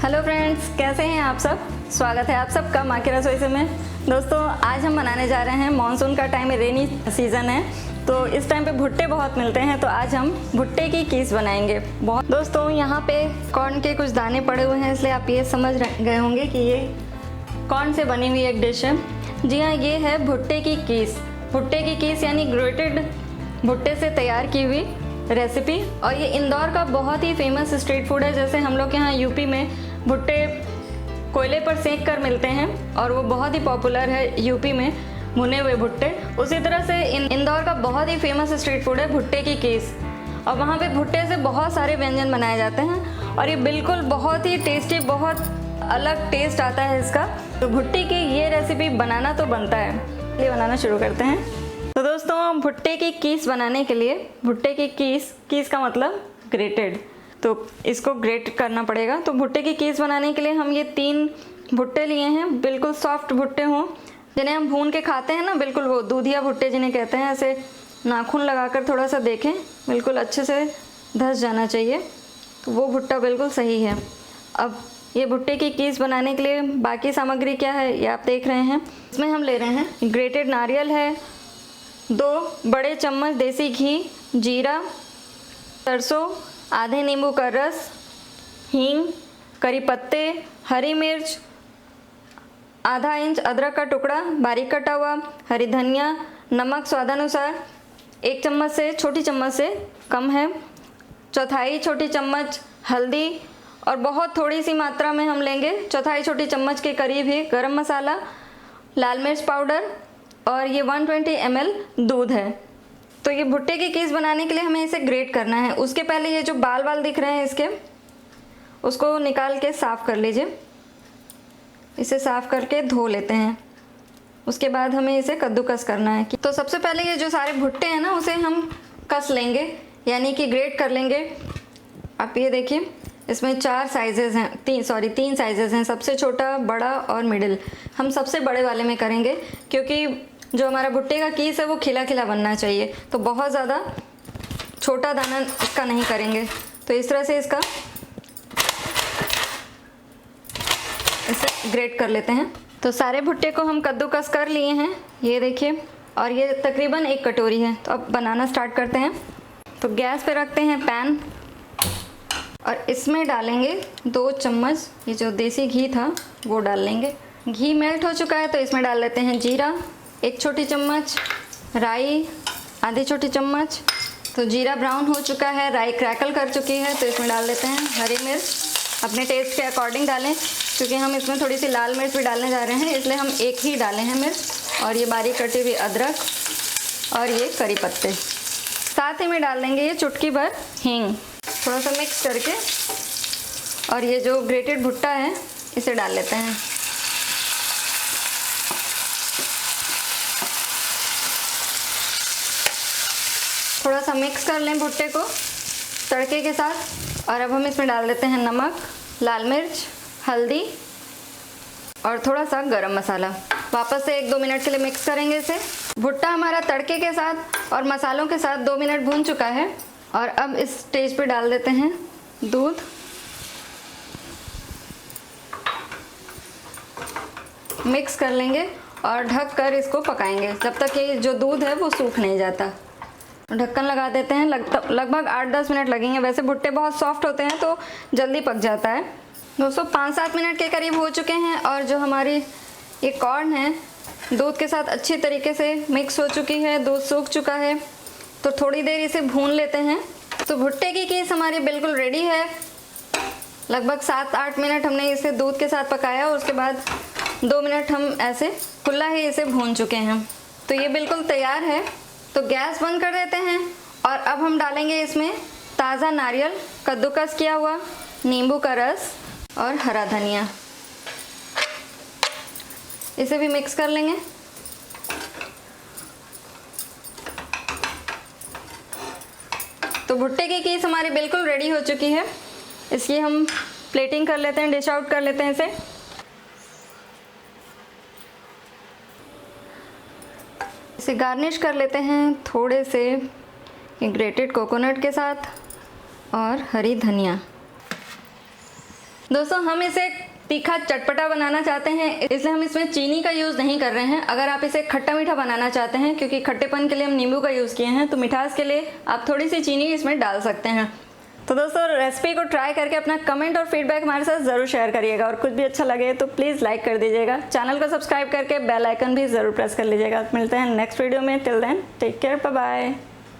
Hello friends, कैसे हैं आप सब। स्वागत है आप सबका माकीरासोइसे में। दोस्तों, आज हम बनाने जा रहे हैं, मानसून का टाइम है, रेनी सीज़न है, तो इस टाइम पे भुट्टे बहुत मिलते हैं। तो आज हम भुट्टे की कीस बनाएंगे। बहुत दोस्तों, यहाँ पे कॉर्न के कुछ दाने पड़े हुए हैं, इसलिए आप ये समझ गए होंगे कि ये कॉर्न से बनी हुई एक डिश है। जी हाँ, ये है भुट्टे की कीस। भुट्टे की कीस यानी ग्रेटेड भुट्टे से तैयार की हुई रेसिपी। और ये इंदौर का बहुत ही फेमस स्ट्रीट फूड है। जैसे हम लोग के यहाँ यूपी में भुट्टे कोयले पर सेक कर मिलते हैं और वो बहुत ही पॉपुलर है यूपी में, भुने हुए भुट्टे। उसी तरह से इंदौर का बहुत ही फेमस स्ट्रीट फूड है भुट्टे की कीस। और वहाँ पे भुट्टे से बहुत सारे व्यंजन बनाए जाते हैं और ये बिल्कुल बहुत ही टेस्टी, बहुत अलग टेस्ट आता है इसका। तो भुट्टे की ये रेसिपी बनाना तो बनता है, ये बनाना शुरू करते हैं। तो दोस्तों, भुट्टे की कीस बनाने के लिए, भुट्टे की कीस का मतलब ग्रेटेड, तो इसको ग्रेट करना पड़ेगा। तो भुट्टे की कीस बनाने के लिए हम ये 3 भुट्टे लिए हैं। बिल्कुल सॉफ्ट भुट्टे हों, जिन्हें हम भून के खाते हैं ना, बिल्कुल वो दूधिया भुट्टे जिन्हें कहते हैं। ऐसे नाखून लगाकर थोड़ा सा देखें, बिल्कुल अच्छे से धस जाना चाहिए, तो वो भुट्टा बिल्कुल सही है। अब ये भुट्टे की कीस बनाने के लिए बाकी सामग्री क्या है ये आप देख रहे हैं। इसमें हम ले रहे हैं ग्रेटेड नारियल है, 2 बड़े चम्मच देसी घी, जीरा, सरसों, आधे नींबू का रस, हींग, करी पत्ते, हरी मिर्च, आधा इंच अदरक का टुकड़ा बारीक कटा हुआ, हरी धनिया, नमक स्वादानुसार, 1 चम्मच से, छोटी चम्मच से कम है, 1/4 छोटी चम्मच हल्दी, और बहुत थोड़ी सी मात्रा में हम लेंगे 1/4 छोटी चम्मच के करीब ही गरम मसाला, लाल मिर्च पाउडर, और ये 120 ml दूध है। तो ये भुट्टे की कीस बनाने के लिए हमें इसे ग्रेट करना है। उसके पहले ये जो बाल दिख रहे हैं इसके, उसको निकाल के साफ़ कर लीजिए। इसे साफ़ करके धो लेते हैं। उसके बाद हमें इसे कद्दूकस करना है। तो सबसे पहले ये जो सारे भुट्टे हैं ना, उसे हम कस लेंगे, यानी कि ग्रेट कर लेंगे। आप ये देखिए, इसमें 4 साइजेज़ हैं, 3 साइजेज़ हैं, सबसे छोटा, बड़ा और मिडिल। हम सबसे बड़े वाले में करेंगे, क्योंकि जो हमारा भुट्टे का कीस है वो खिला खिला बनना चाहिए, तो बहुत ज़्यादा छोटा दाना इसका नहीं करेंगे। तो इस तरह से इसे ग्रेट कर लेते हैं। तो सारे भुट्टे को हम कद्दूकस कर लिए हैं, ये देखिए, और ये तकरीबन 1 कटोरी है। तो अब बनाना स्टार्ट करते हैं। तो गैस पे रखते हैं पैन, और इसमें डालेंगे 2 चम्मच ये जो देसी घी था वो डाल लेंगे। घी मेल्ट हो चुका है, तो इसमें डाल लेते हैं जीरा 1 छोटी चम्मच, राई आधी छोटी चम्मच। तो जीरा ब्राउन हो चुका है, राई क्रैकल कर चुकी है, तो इसमें डाल देते हैं हरी मिर्च। अपने टेस्ट के अकॉर्डिंग डालें, क्योंकि हम इसमें थोड़ी सी लाल मिर्च भी डालने जा रहे हैं, इसलिए हम 1 ही डाले हैं मिर्च। और ये बारीक कटी हुई अदरक, और ये करी पत्ते। साथ ही में डाल देंगे ये चुटकी भर हींग। थोड़ा सा मिक्स करके, और ये जो ग्रेटेड भुट्टा है इसे डाल लेते हैं। थोड़ा सा मिक्स कर लें भुट्टे को तड़के के साथ। और अब हम इसमें डाल देते हैं नमक, लाल मिर्च, हल्दी और थोड़ा सा गरम मसाला। वापस से 1-2 मिनट के लिए मिक्स करेंगे इसे। भुट्टा हमारा तड़के के साथ और मसालों के साथ 2 मिनट भून चुका है। और अब इस स्टेज पे डाल देते हैं दूध। मिक्स कर लेंगे और ढक कर इसको पकाएंगे जब तक ये जो दूध है वो सूख नहीं जाता। ढक्कन लगा देते हैं। लगभग 8-10 मिनट लगेंगे। वैसे भुट्टे बहुत सॉफ्ट होते हैं तो जल्दी पक जाता है। दोस्तों, 5-7 मिनट के करीब हो चुके हैं, और जो हमारी ये कॉर्न है दूध के साथ अच्छी तरीके से मिक्स हो चुकी है, दूध सूख चुका है। तो थोड़ी देर इसे भून लेते हैं। तो भुट्टे की कीस हमारी बिल्कुल रेडी है। लगभग 7-8 मिनट हमने इसे दूध के साथ पकाया, और उसके बाद 2 मिनट हम ऐसे खुला ही इसे भून चुके हैं। तो ये बिल्कुल तैयार है। तो गैस बंद कर देते हैं, और अब हम डालेंगे इसमें ताज़ा नारियल, कद्दूकस किया हुआ, नींबू का रस और हरा धनिया। इसे भी मिक्स कर लेंगे। तो भुट्टे की कीस हमारी बिल्कुल रेडी हो चुकी है। इसकी हम प्लेटिंग कर लेते हैं, डिश आउट कर लेते हैं इसे। इसे गार्निश कर लेते हैं थोड़े से ग्रेटेड कोकोनट के साथ और हरी धनिया। दोस्तों हम इसे तीखा चटपटा बनाना चाहते हैं, इसलिए हम इसमें चीनी का यूज़ नहीं कर रहे हैं। अगर आप इसे खट्टा मीठा बनाना चाहते हैं, क्योंकि खट्टेपन के लिए हम नींबू का यूज़ किए हैं, तो मिठास के लिए आप थोड़ी सी चीनी इसमें डाल सकते हैं। तो दोस्तों रेसिपी को ट्राई करके अपना कमेंट और फीडबैक हमारे साथ ज़रूर शेयर करिएगा, और कुछ भी अच्छा लगे तो प्लीज़ लाइक कर दीजिएगा। चैनल को सब्सक्राइब करके बेल आइकन भी ज़रूर प्रेस कर लीजिएगा। मिलते हैं नेक्स्ट वीडियो में। Till then take care, bye bye.